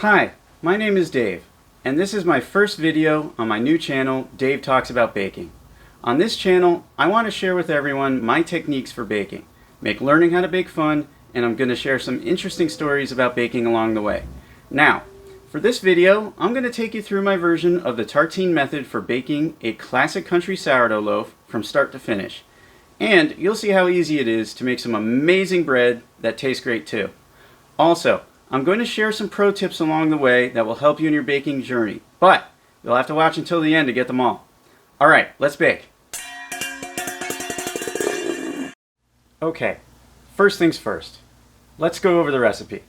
Hi, my name is Dave, and this is my first video on my new channel, Dave Talks About Baking. On this channel, I want to share with everyone my techniques for baking, make learning how to bake fun, and I'm going to share some interesting stories about baking along the way. Now, for this video, I'm going to take you through my version of the Tartine method for baking a classic country sourdough loaf from start to finish. And you'll see how easy it is to make some amazing bread that tastes great too. Also, I'm going to share some pro tips along the way that will help you in your baking journey, but you'll have to watch until the end to get them all. Alright, let's bake. Okay, first things first. Let's go over the recipe.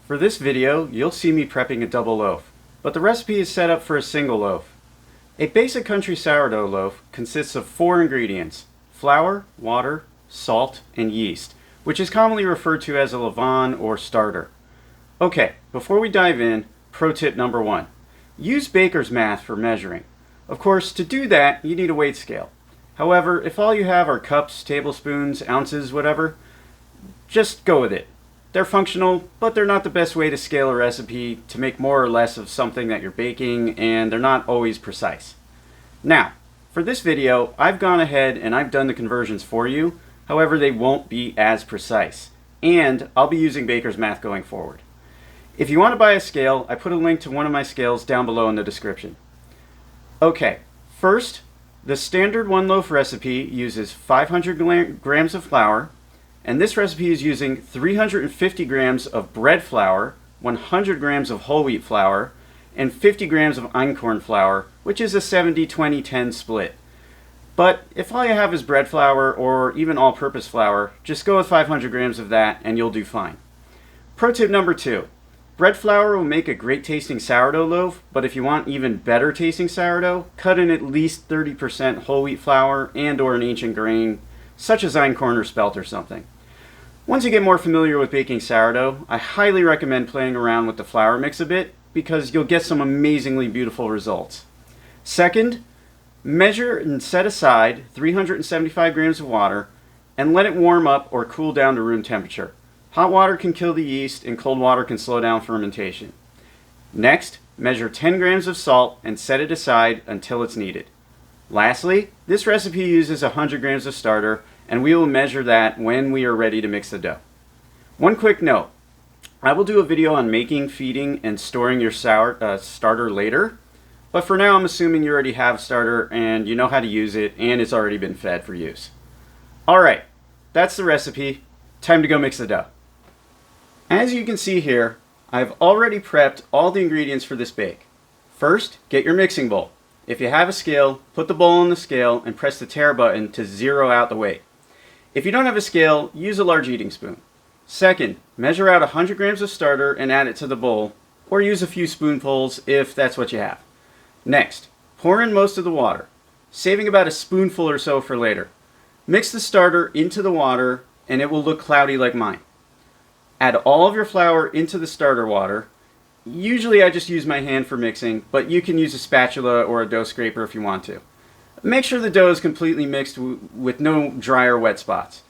For this video, you'll see me prepping a double loaf, but the recipe is set up for a single loaf. A basic country sourdough loaf consists of 4 ingredients: flour, water, salt, and yeast, which is commonly referred to as a levain or starter. Okay, before we dive in, pro tip number 1. Use baker's math for measuring. Of course, to do that, you need a weight scale. However, if all you have are cups, tablespoons, ounces, whatever, just go with it. They're functional, but they're not the best way to scale a recipe to make more or less of something that you're baking, and they're not always precise. Now, for this video, I've gone ahead and I've done the conversions for you. However, they won't be as precise, and I'll be using baker's math going forward. If you want to buy a scale, I put a link to one of my scales down below in the description. Okay, first, the standard 1 loaf recipe uses 500 grams of flour, and this recipe is using 350 grams of bread flour, 100 grams of whole wheat flour, and 50 grams of Einkorn flour, which is a 70-20-10 split. But if all you have is bread flour or even all-purpose flour, just go with 500 grams of that and you'll do fine. Pro tip number 2. Bread flour will make a great tasting sourdough loaf, but if you want even better tasting sourdough, cut in at least 30% whole wheat flour and or an ancient grain, such as Einkorn or spelt or something. Once you get more familiar with baking sourdough, I highly recommend playing around with the flour mix a bit because you'll get some amazingly beautiful results. Second, measure and set aside 375 grams of water and let it warm up or cool down to room temperature. Hot water can kill the yeast and cold water can slow down fermentation. Next, measure 10 grams of salt and set it aside until it's needed. Lastly, this recipe uses 100 grams of starter, and we will measure that when we are ready to mix the dough. One quick note, I will do a video on making, feeding, and storing your starter later, but for now I'm assuming you already have starter and you know how to use it and it's already been fed for use. Alright, that's the recipe. Time to go mix the dough. As you can see here, I've already prepped all the ingredients for this bake. First, get your mixing bowl. If you have a scale, put the bowl on the scale and press the tare button to zero out the weight. If you don't have a scale, use a large eating spoon. Second, measure out 100 grams of starter and add it to the bowl, or use a few spoonfuls if that's what you have. Next, pour in most of the water, saving about a spoonful or so for later. Mix the starter into the water and it will look cloudy like mine. Add all of your flour into the starter water. Usually I just use my hand for mixing, but you can use a spatula or a dough scraper if you want to. Make sure the dough is completely mixed with no dry or wet spots.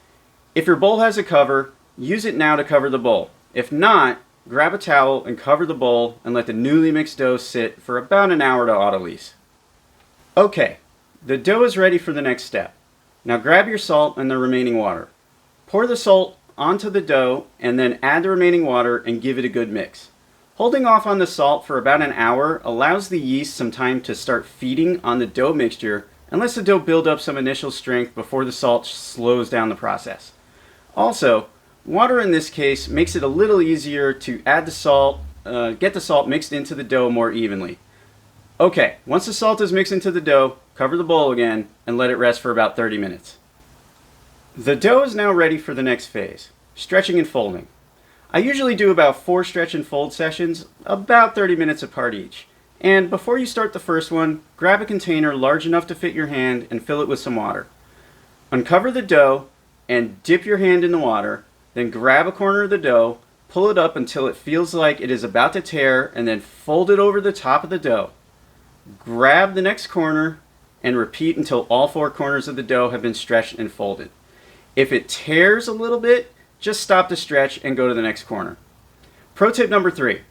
If your bowl has a cover, use it now to cover the bowl. If not, grab a towel and cover the bowl and let the newly mixed dough sit for about an hour to autolyse. Okay, the dough is ready for the next step. Now grab your salt and the remaining water. Pour the salt onto the dough and then add the remaining water and give it a good mix. Holding off on the salt for about an hour allows the yeast some time to start feeding on the dough mixture and lets the dough build up some initial strength before the salt slows down the process. Also, water in this case makes it a little easier to add the salt, get the salt mixed into the dough more evenly. Okay, once the salt is mixed into the dough, cover the bowl again and let it rest for about 30 minutes. The dough is now ready for the next phase, stretching and folding. I usually do about 4 stretch and fold sessions, about 30 minutes apart each. And before you start the first one, grab a container large enough to fit your hand and fill it with some water. Uncover the dough and dip your hand in the water, then grab a corner of the dough, pull it up until it feels like it is about to tear, and then fold it over the top of the dough. Grab the next corner and repeat until all 4 corners of the dough have been stretched and folded. If it tears a little bit, just stop the stretch and go to the next corner. Pro tip number 3.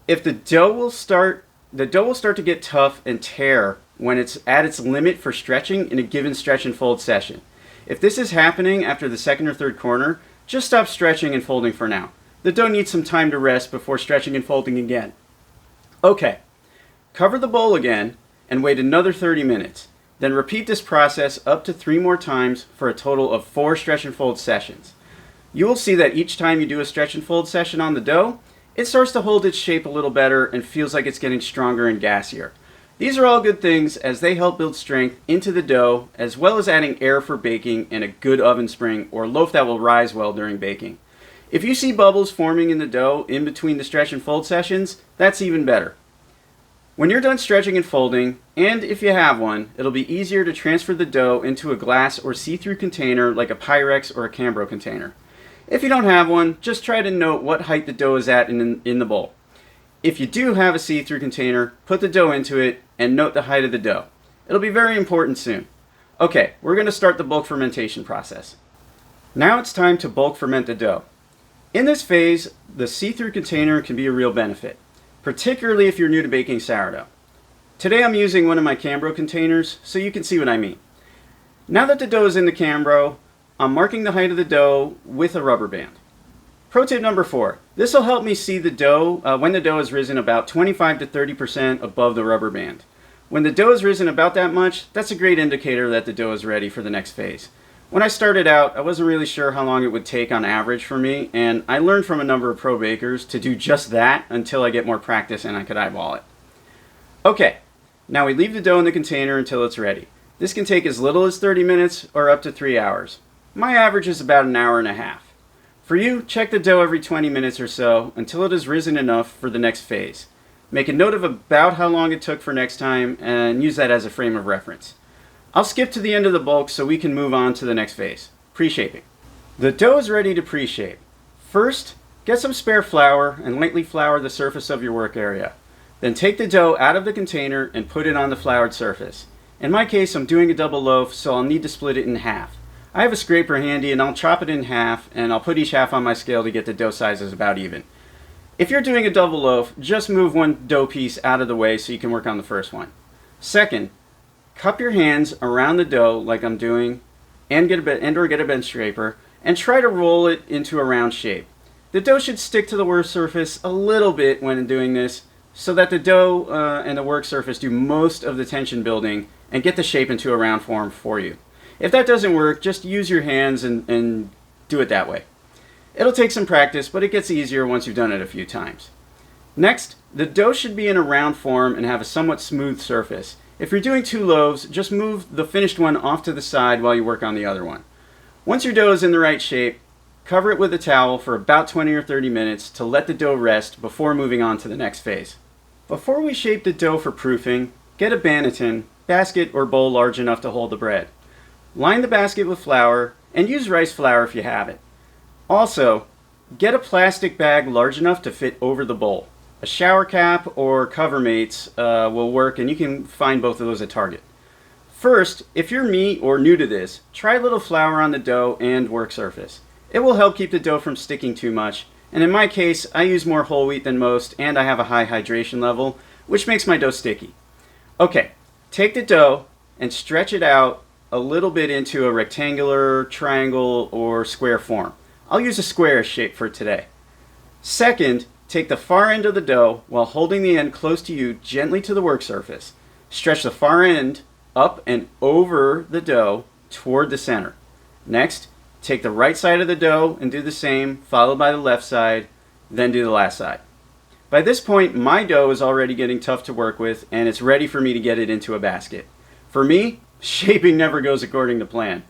If the dough will start to get tough and tear when it's at its limit for stretching in a given stretch and fold session. If this is happening after the second or third corner, just stop stretching and folding for now. The dough needs some time to rest before stretching and folding again. Okay, cover the bowl again and wait another 30 minutes. Then repeat this process up to 3 more times for a total of 4 stretch and fold sessions. You will see that each time you do a stretch and fold session on the dough, it starts to hold its shape a little better and feels like it's getting stronger and gassier. These are all good things as they help build strength into the dough, as well as adding air for baking and a good oven spring or loaf that will rise well during baking. If you see bubbles forming in the dough in between the stretch and fold sessions, that's even better. When you're done stretching and folding, and if you have one, it'll be easier to transfer the dough into a glass or see-through container like a Pyrex or a Cambro container. If you don't have one, just try to note what height the dough is at in the bowl. If you do have a see-through container, put the dough into it and note the height of the dough. It'll be very important soon. Okay, we're going to start the bulk fermentation process. Now it's time to bulk ferment the dough. In this phase, the see-through container can be a real benefit, particularly if you're new to baking sourdough. Today I'm using one of my Cambro containers so you can see what I mean. Now that the dough is in the Cambro, I'm marking the height of the dough with a rubber band. Pro tip number 4. This will help me see the dough when the dough has risen about 25 to 30% above the rubber band. When the dough has risen about that much, that's a great indicator that the dough is ready for the next phase. When I started out, I wasn't really sure how long it would take on average for me, and I learned from a number of pro bakers to do just that until I get more practice and I could eyeball it. Okay, now we leave the dough in the container until it's ready. This can take as little as 30 minutes or up to 3 hours. My average is about an hour and a half. For you, check the dough every 20 minutes or so until it has risen enough for the next phase. Make a note of about how long it took for next time and use that as a frame of reference. I'll skip to the end of the bulk so we can move on to the next phase, pre-shaping. The dough is ready to pre-shape. First, get some spare flour and lightly flour the surface of your work area. Then take the dough out of the container and put it on the floured surface. In my case, I'm doing a double loaf, so I'll need to split it in half. I have a scraper handy and I'll chop it in half and I'll put each half on my scale to get the dough sizes about even. If you're doing a double loaf, just move one dough piece out of the way so you can work on the first one. Second, cup your hands around the dough like I'm doing and get a bench scraper and try to roll it into a round shape. The dough should stick to the work surface a little bit when doing this so that the dough and the work surface do most of the tension building and get the shape into a round form for you. If that doesn't work, just use your hands and do it that way. It'll take some practice, but it gets easier once you've done it a few times. Next, the dough should be in a round form and have a somewhat smooth surface. If you're doing 2 loaves, just move the finished one off to the side while you work on the other one. Once your dough is in the right shape, cover it with a towel for about 20 or 30 minutes to let the dough rest before moving on to the next phase. Before we shape the dough for proofing, get a banneton, basket, or bowl large enough to hold the bread. Line the basket with flour, and use rice flour if you have it. Also, get a plastic bag large enough to fit over the bowl. A shower cap or Covermates will work, and you can find both of those at Target. First, if you're me or new to this, try a little flour on the dough and work surface. It will help keep the dough from sticking too much, and in my case, I use more whole wheat than most, and I have a high hydration level, which makes my dough sticky. Okay, take the dough and stretch it out a little bit into a rectangular, triangle, or square form. I'll use a squarish shape for today. Second, take the far end of the dough while holding the end close to you gently to the work surface. Stretch the far end up and over the dough toward the center. Next, take the right side of the dough and do the same, followed by the left side, then do the last side. By this point, my dough is already getting tough to work with, and it's ready for me to get it into a basket. For me, shaping never goes according to plan,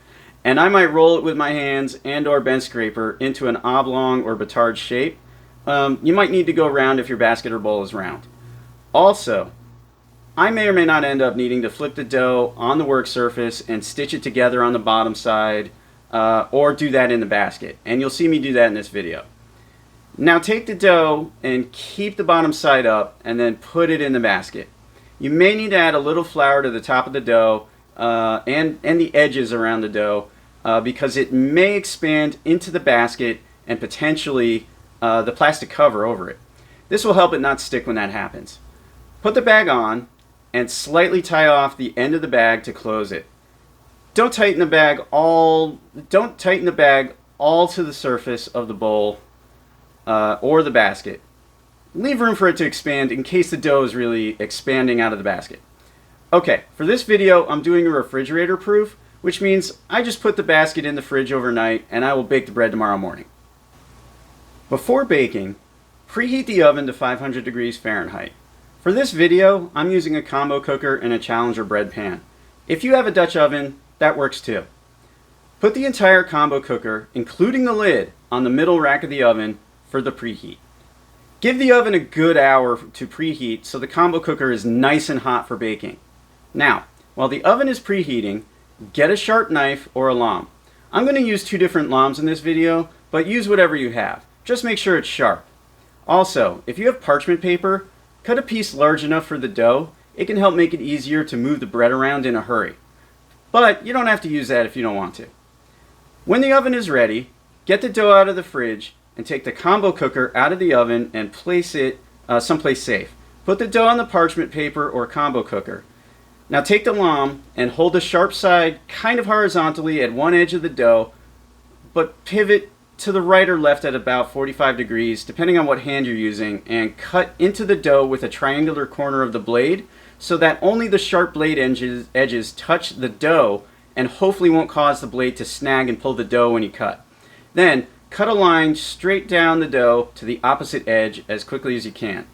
and I might roll it with my hands and or bench scraper into an oblong or batard shape. You might need to go round if your basket or bowl is round. Also, I may or may not end up needing to flip the dough on the work surface and stitch it together on the bottom side, or do that in the basket, and you'll see me do that in this video. Now take the dough and keep the bottom side up and then put it in the basket. You may need to add a little flour to the top of the dough and the edges around the dough because it may expand into the basket and potentially the plastic cover over it. This will help it not stick when that happens. Put the bag on and slightly tie off the end of the bag to close it. Don't tighten the bag all to the surface of the bowl or the basket. Leave room for it to expand in case the dough is really expanding out of the basket. Okay, for this video I'm doing a refrigerator proof, which means I just put the basket in the fridge overnight and I will bake the bread tomorrow morning. Before baking, preheat the oven to 500 degrees Fahrenheit. For this video, I'm using a combo cooker and a Challenger bread pan. If you have a Dutch oven, that works too. Put the entire combo cooker, including the lid, on the middle rack of the oven for the preheat. Give the oven a good hour to preheat so the combo cooker is nice and hot for baking. Now, while the oven is preheating, get a sharp knife or a lame. I'm going to use two different lames in this video, but use whatever you have. Just make sure it's sharp. Also, if you have parchment paper, cut a piece large enough for the dough. It can help make it easier to move the bread around in a hurry. But you don't have to use that if you don't want to. When the oven is ready, get the dough out of the fridge and take the combo cooker out of the oven and place it someplace safe. Put the dough on the parchment paper or combo cooker. Now take the lame and hold the sharp side kind of horizontally at one edge of the dough, but pivot to the right or left at about 45 degrees, depending on what hand you're using, and cut into the dough with a triangular corner of the blade so that only the sharp blade edges touch the dough and hopefully won't cause the blade to snag and pull the dough when you cut. Then cut a line straight down the dough to the opposite edge as quickly as you can.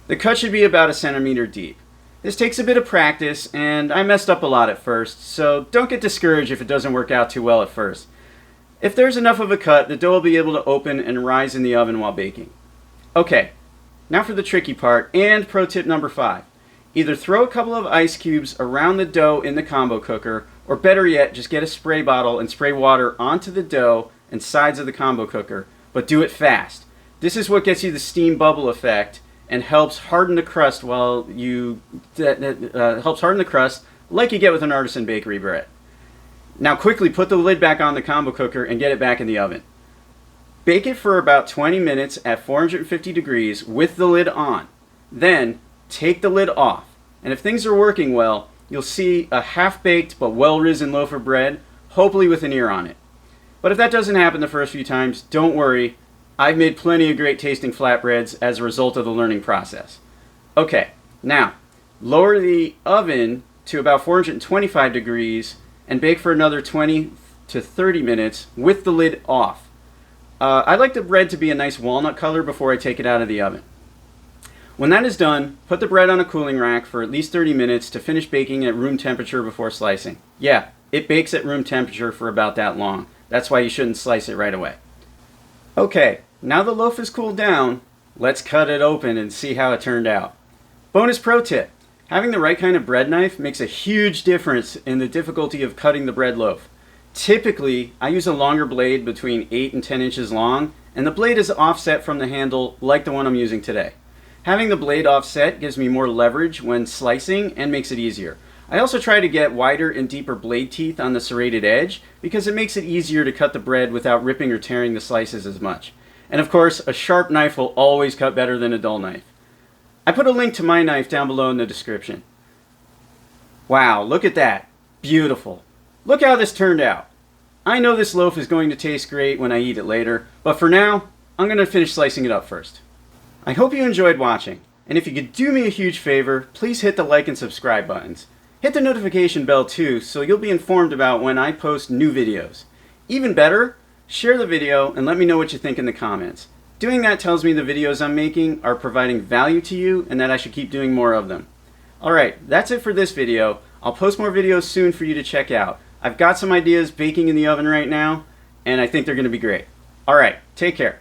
The cut should be about 1 centimeter deep. This takes a bit of practice, and I messed up a lot at first, so don't get discouraged if it doesn't work out too well at first. If there's enough of a cut, the dough will be able to open and rise in the oven while baking. Okay, now for the tricky part, and pro tip number 5. Either throw a couple of ice cubes around the dough in the combo cooker, or better yet, just get a spray bottle and spray water onto the dough and sides of the combo cooker, but do it fast. This is what gets you the steam bubble effect and helps harden the crust like you get with an artisan bakery bread. Now quickly put the lid back on the combo cooker and get it back in the oven. Bake it for about 20 minutes at 450 degrees with the lid on. Then take the lid off, and if things are working well, you'll see a half-baked but well-risen loaf of bread, hopefully with an ear on it. But if that doesn't happen the first few times, don't worry. I've made plenty of great tasting flatbreads as a result of the learning process. Okay, now lower the oven to about 425 degrees and bake for another 20 to 30 minutes with the lid off. I like the bread to be a nice walnut color before I take it out of the oven. When that is done, put the bread on a cooling rack for at least 30 minutes to finish baking at room temperature before slicing. Yeah, it bakes at room temperature for about that long. That's why you shouldn't slice it right away. Okay, now the loaf is cooled down, let's cut it open and see how it turned out. Bonus pro tip, having the right kind of bread knife makes a huge difference in the difficulty of cutting the bread loaf. Typically, I use a longer blade between 8 and 10 inches long, and the blade is offset from the handle like the one I'm using today. Having the blade offset gives me more leverage when slicing and makes it easier. I also try to get wider and deeper blade teeth on the serrated edge because it makes it easier to cut the bread without ripping or tearing the slices as much. And of course, a sharp knife will always cut better than a dull knife. I put a link to my knife down below in the description. Wow, look at that. Beautiful. Look how this turned out. I know this loaf is going to taste great when I eat it later, but for now, I'm going to finish slicing it up first. I hope you enjoyed watching, and if you could do me a huge favor, please hit the like and subscribe buttons. Hit the notification bell too, so you'll be informed about when I post new videos. Even better, share the video and let me know what you think in the comments. Doing that tells me the videos I'm making are providing value to you and that I should keep doing more of them. Alright, that's it for this video. I'll post more videos soon for you to check out. I've got some ideas baking in the oven right now, and I think they're going to be great. Alright, take care.